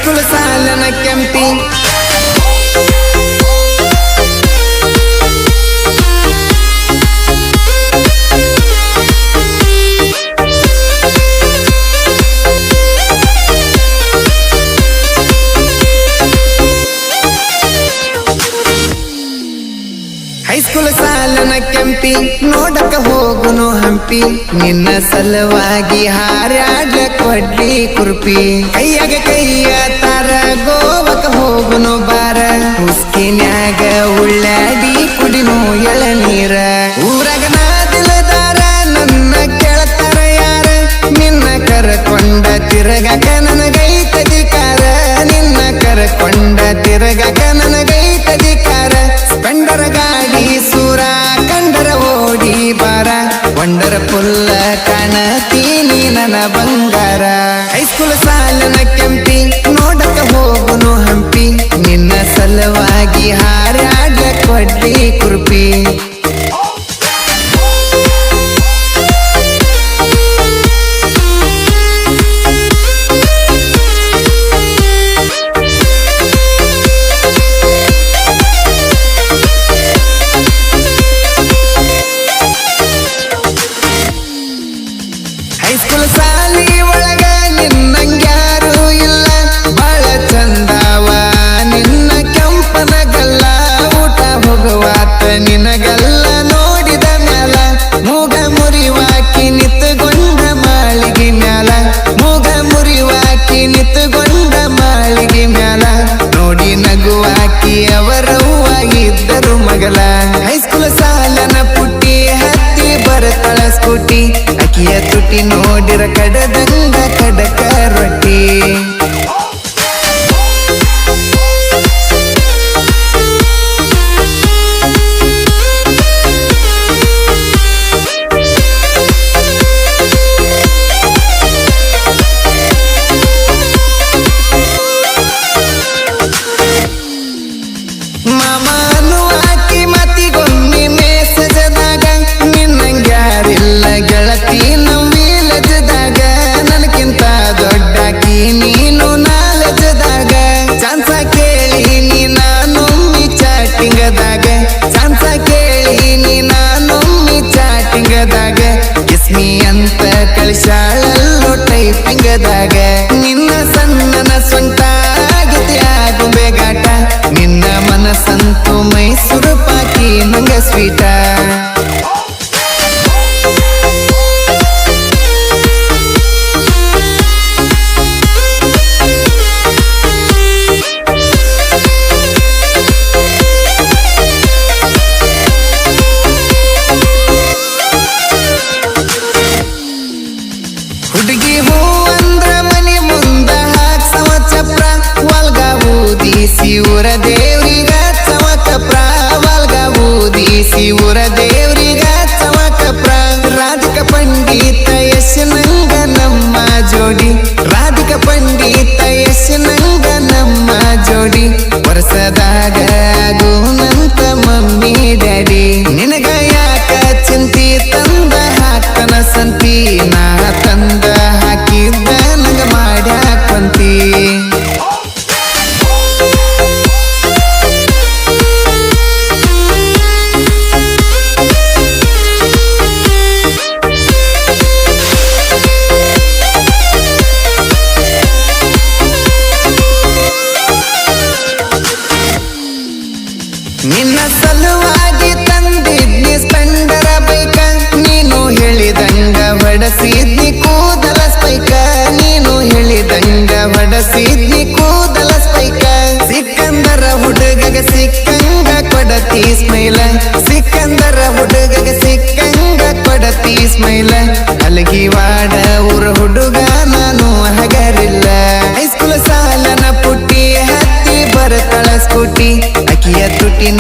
high school ಸಾಲನ Kempi high school ಸಾಲನ ಕೆಂಪಿ ನೋಡಕ ಹೋಗುನು ಹಂಪಿ ನಿನ್ನ ಸಲುವಾಗಿ ಹಾರಾಡ್ಲ ಕೊಡ್ಲಿ ಕುರ್ಪಿ ಕೈಯಾಗ ಕೈಯ ತಾರ ಗೋವಕ ಹೋಗುನು ಬಾರ ಹುಸ್ಕಿನ್ಯಾಗ ಉಳ್ಳಾಡಿ ಕುಡಿನು ಎಳನೀರ ಊರಾಗ ನಾದಿಲದಾರ ನನ್ನ ಕೇಳ್ತಾರ ಯಾರ ನಿನ್ನ ಕರಕೊಂಡ ತಿರಗಕ ನನಗೈತಧಿಕಾರ ನಿನ್ನ ಕರಕೊಂಡ ತಿರಗಕ ನನಗೈತಧಿಕಾರ ಸ್ಪೆಂಡರ ಗಾಡಿ ಸೂರ ಕಂಡರ ಓಡಿ ಬಾರ ವಂಡರ ಪುಲ್ಲ ಕಾಣತೀನಿ ನನ್ನ ಬಂಗಾರ ಹೈಸ್ಕೂಲ್ ಸಾಲನ ಕೆಂಪಿ ನೋಡಕ ಹೋಗುನು ಹಂಪಿ ನಿನ್ನ ಸಲುವಾಗಿ ಹಾರಾಡ್ಲ ಕೊಡ್ಲಿ ಕುರ್ಪಿ ಹೈಸ್ಕೂಲ್ ಸಾಲಿ ಒಳಗ ನಿನ್ನಂಗ್ಯಾರು ಇಲ್ಲ ಬಾಳ ಚಂದಾವ ನಿನ್ನ ಕೆಂಪನಗಲ್ಲ ಊಟ ಹೋಗುವಾತ ನಿನಗಲ್ಲ ನೋಡಿದ ಮ್ಯಾಲ ಮೂಗ ಮುರಿವಾಕಿ ನಿತ್ತುಗೊಂಡ ಮಾಳಿಗೆ ಮ್ಯಾಲ ಮೂಗ ಮುರಿವಾಕಿ ನಿತ್ತುಗೊಂಡ ಮಾಳಿಗೆ ಮ್ಯಾಲ ನೋಡಿ ನಗುವಾಕಿ ಅವರವ್ವ ಇದ್ದರು ಮಗಲ ಹೈಸ್ಕೂಲ್ ಸಾಲನ ಪುಟ್ಟಿ ಹತ್ತಿ ಬರತಳ ಸ್ಕೂಟಿ ಅಕಿಯ ತುಟಿ ನೋಡಿರ ಕಡದಂಗ ಕಡಕ ರೊಟ್ಟಿ ಮಾಮನು ಆಕಿ ಮತಿಗೊಮ್ಮೆ ಮೇಸಜದಾಗ ನಿನ್ನಂಗ್ಯಾರಿಲ್ಲ ಗೆಳತಿ ನವ್ವಿಲಜದಾಗ ನನಗಿಂತ ದೊಡ್ಡಾಕಿ ನೀನು ನಾಲಜದಾಗ ಚಾನ್ಸ ಕೇಳಿ ನೀ ನಾನೊಮ್ಮಿ ಚಾಟಿಂಗದಾಗ ಚಾನ್ಸ ಕೇಳಿ ನೀ ನಾನೊಮ್ಮಿ ಚಾಟಿಂಗದಾಗ ಕಿಸ್ಮಿ ಅಂತ ಕಳಿಸಾಳಲ್ಲೋ ಟೈಪಿಂಗದಾಗ ನಿನ್ನ ಸಣ್ಣನ ಸ್ವಂತ ಆಗಿದೆ ಆಗುಂಬೆ ಗಾಟ ನಿನ್ನ ಮನಸ್ಸಂತೂ ಮೈಸೂರು ಪಾಕಿ ನಂಗ ಸ್ವೀಟ ಹುಡುಗಿ ಹೂ ಅಂದ್ರ ಮನಿ ಮುಂದ ಹಾಕ್ಸವ ಚಪ್ರ ವಾಲ್ಗ ಊದಿಸಿ ಊರ ದೇವ್ರಿಗ ಚವ ಕಪ್ರ ವಾಲ್ಗ ಊದಿಸಿ ಊರ ದೇವ್ರಿಗ ಚವ ಕಪ್ರ ರಾಧಿಕ ಪಂಡಿತ ಯಶ್ ನಂಗ ನಮ್ಮ ಜೋಡಿ ರಾಧಿಕ ಪಂಡಿತ ಯಶ್ ನಂಗ ನಮ್ಮ ಜೋಡಿ ವರ್ಷದಾಗ ಆಗುನಂತ ಮಮ್ಮಿ ಡ್ಯಾಡಿ ನಿನಗ ಯಾಕ ಚಿಂತಿ ತಂದ ಹಾಕ್ತನ ಸಂತಿ ನಾ ತಂದ ಹಾಕಿದ್ದ ನಂಗ ಮಾಡ್ಯಾಕಂತಿ ನಿನ್ನ ಸಲುವಾಗಿ ತಂದಿದ್ನಿ ಸ್ಪೆಂಡರ ಬೈಕ ನೀನು ಹೇಳಿದಂಗ ಹೊಡಸಿದ್ನಿ ಕೂದಲ ಸ್ಪೈಕ ನೀನು ಹೇಳಿದಂಗ ಹೊಡಸಿದ್ನಿ ಕೂದಲ ಸ್ಪೈಕ ಸಿಕ್ಕಂದರ ಹುಡುಗಗ ಸಿಕ್ಕಂಗ ಕೊಡತಿ ಸ್ಮೈಲ ಸಿಕ್ಕಂದರ ಹುಡುಗಗ ಸಿಕ್ಕಂಗ ಕೊಡತಿ ಸ್ಮೈಲ ಅಲಗಿವಾಡ ಊರ ಹುಡುಗ ನಾನು ಹಗರಿಲ್ಲ ಹೈಸ್ಕೂಲ್ ಸಾಲನ ಪುಟ್ಟಿ ಹತ್ತಿ ಬರತಳ ಸ್ಕೂಟಿ ಅಕಿಯ ತುಟಿ